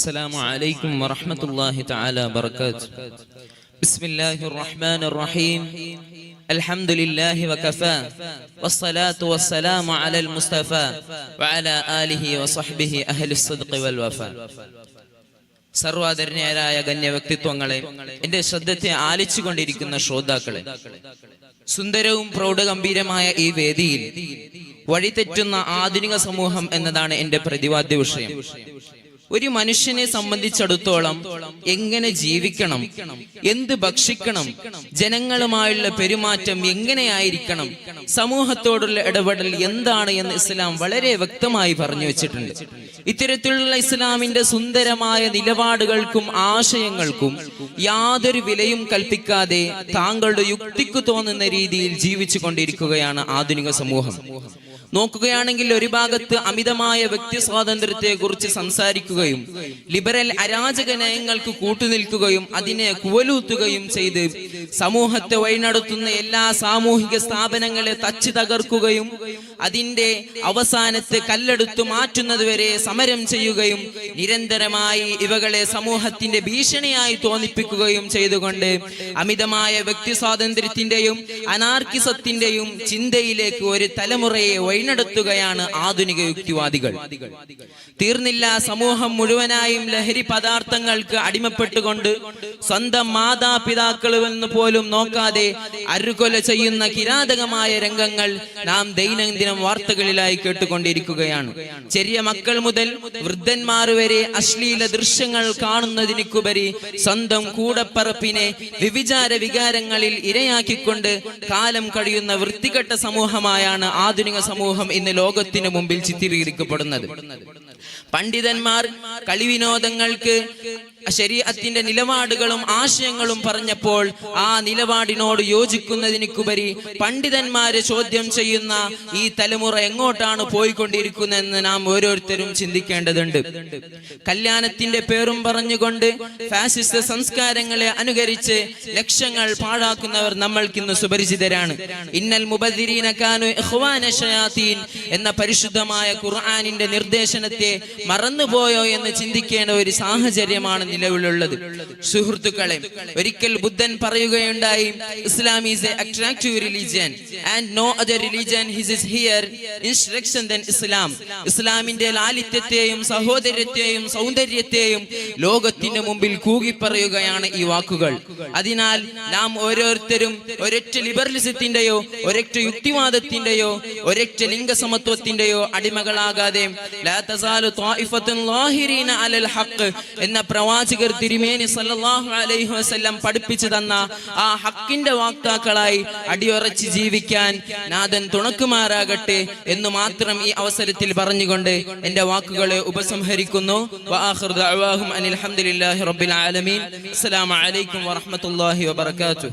السلام عليكم ورحمة الله تعالى وبركاته. بسم الله الرحمن الرحيم. الحمد لله وكفى والصلاة والسلام على المصطفى وعلى آله وصحبه أهل الصدق والوفاء. സർവാദരണീയരായ ഗണ്യ വ്യക്തിത്വങ്ങളെ, എന്റെ ശ്രദ്ധത്തെ ആലിച്ചുകൊണ്ടിരിക്കുന്ന ശ്രോതാക്കളെ, സുന്ദരവും പ്രൗഢഗംഭീരമായ ഈ വേദിയിൽ വഴിതെറ്റുന്ന ആധുനിക സമൂഹം എന്നതാണ് എന്റെ പ്രതിപാദ്യ വിഷയം. ഒരു മനുഷ്യനെ സംബന്ധിച്ചിടത്തോളം എങ്ങനെ ജീവിക്കണം, എന്ത് ഭക്ഷിക്കണം, ജനങ്ങളുമായുള്ള പെരുമാറ്റം എങ്ങനെയായിരിക്കണം, സമൂഹത്തോടുള്ള ഇടപെടൽ എന്താണ് എന്ന് ഇസ്ലാം വളരെ വ്യക്തമായി പറഞ്ഞു വെച്ചിട്ടുണ്ട്. ഇത്തരത്തിലുള്ള ഇസ്ലാമിന്റെ സുന്ദരമായ നിലപാടുകൾക്കും ആശയങ്ങൾക്കും യാതൊരു വിലയും കൽപ്പിക്കാതെ താങ്കളുടെ യുക്തിക്ക് തോന്നുന്ന രീതിയിൽ ജീവിച്ചു കൊണ്ടിരിക്കുകയാണ് ആധുനിക സമൂഹം. നോക്കുകയാണെങ്കിൽ ഒരു ഭാഗത്ത് അമിതമായ വ്യക്തി സ്വാതന്ത്ര്യത്തെ കുറിച്ച് സംസാരിക്കുകയും ലിബറൽ അരാജക നയങ്ങൾക്ക് കൂട്ടുനിൽക്കുകയും അതിനെ കുവലൂത്തുകയും ചെയ്ത് സമൂഹത്തെ വഴിനടത്തുന്ന എല്ലാ സാമൂഹിക സ്ഥാപനങ്ങളെ തച്ചു തകർക്കുകയും അതിന്റെ അവസാനത്തെ കല്ലെടുത്തു മാറ്റുന്നതുവരെ സമരം ചെയ്യുകയും നിരന്തരമായി ഇവകളെ സമൂഹത്തിന്റെ ഭീഷണിയായി തോന്നിപ്പിക്കുകയും ചെയ്തുകൊണ്ട് അമിതമായ വ്യക്തി സ്വാതന്ത്ര്യത്തിന്റെയും അനാർക്കിസത്തിന്റെയും ചിന്തയിലേക്ക് ഒരു തലമുറയെ വഴിനടത്തുകയാണ് ആധുനിക യുക്തിവാദികൾ. തീർന്നില്ല, സമൂഹം മുഴുവനായും ലഹരി പദാർത്ഥങ്ങൾക്ക് അടിമപ്പെട്ടുകൊണ്ട് സ്വന്തം മാതാപിതാക്കളെന്ന് പോലും നോക്കാതെ അരുകൊല ചെയ്യുന്ന കിരാതകമായ രംഗങ്ങൾ നാം ദൈനംദിനം വാർത്തകളിലായി കേട്ടുകൊണ്ടിരിക്കുകയാണ്. ചെറിയ മക്കൾ മുതൽ വൃദ്ധന്മാർ വരെ അശ്ലീല ദൃശ്യങ്ങൾ കാണുന്നതിനുപരി സ്വന്തം കൂടപ്പറപ്പിനെ വ്യഭിചാര വികാരങ്ങളിൽ ഇരയാക്കിക്കൊണ്ട് കാലം കഴിയുന്ന വൃത്തികെട്ട സമൂഹമായാണ് ആധുനിക സമൂഹം ഇന്ന് ലോകത്തിന് മുമ്പിൽ ചിത്രീകരിക്കപ്പെടുന്നത്. പണ്ഡിതന്മാർ കളിവിനോദങ്ങൾക്ക് ശരീഅത്തിന്റെ നിലപാടുകളും ആശയങ്ങളും പറഞ്ഞപ്പോൾ ആ നിലപാടിനോട് യോജിക്കുന്നതിനുപരി പണ്ഡിതന്മാരെ ചോദ്യം ചെയ്യുന്ന ഈ തലമുറ എങ്ങോട്ടാണ് പോയിക്കൊണ്ടിരിക്കുന്നതെന്ന് നാം ഓരോരുത്തരും ചിന്തിക്കേണ്ടതുണ്ട്. കല്യാണത്തിന്റെ പേരും പറഞ്ഞുകൊണ്ട് ഫാസിസ്റ്റ് സംസ്കാരങ്ങളെ അനുകരിച്ച് ലക്ഷങ്ങൾ പാഴാക്കുന്നവർ നമ്മൾക്കിന്ന് സുപരിചിതരാണ്. ഇന്നൽ മുബദ്ദിരീന കാനു ഇഖ്വാന ശയാതീൻ എന്ന പരിശുദ്ധമായ ഖുർആനിന്റെ നിർദ്ദേശനത്തെ മറന്നുപോയോ എന്ന് ചിന്തിക്കേണ്ട ഒരു സാഹചര്യമാണ് നിലവിലുള്ളത്. സുഹൃത്തുക്കളെ, ഒരിക്കൽ ബുദ്ധൻ പറയുകയുണ്ടായി, Islam is a attractive religion and no other religion his here instruction than Islam. ഇസ്ലാമിന്റെ ലാളിത്യത്തെയും സഹോദര്യത്തെയും സൗന്ദര്യത്തെയും ലോകത്തിന്റെ മുമ്പിൽ കൂകി പറയുകയാണ് ഈ വാക്കുകൾ. അതിനാൽ നാം ഓരോരുത്തരും ഒരൊറ്റ ലിബറലിസത്തിന്റെയോ ഒരൊറ്റ യുക്തിവാദത്തിന്റെയോ ഒരൊറ്റ ലിംഗസമത്വത്തിന്റെയോ അടിമകളാകാതെ ലാ തസാലു ത്വായിഫത്തുൻ ലാഹിരീന അലൽ ഹഖ് എന്ന പ്രവാചകർ തിരുമേനി സല്ലല്ലാഹു അലൈഹി വസല്ലം പഠിപ്പിച്ചു തന്ന ആ ഹക്കിന്റെ വാക്താക്കളായി അടിയുറച്ച് ജീവിക്കാൻ നാഥൻ തുണക്കുമാറാകട്ടെ എന്ന് മാത്രം ഈ അവസരത്തിൽ പറഞ്ഞുകൊണ്ട് എന്റെ വാക്കുകളെ ഉപസംഹരിക്കുന്നു. വആഖിറു ദഅവാഹും അനിൽ ഹംദുലില്ലാഹി റബ്ബിൽ ആലമീൻ. അസ്സലാമു അലൈക്കും വറഹ്മത്തുള്ളാഹി വബറകാതുഹു.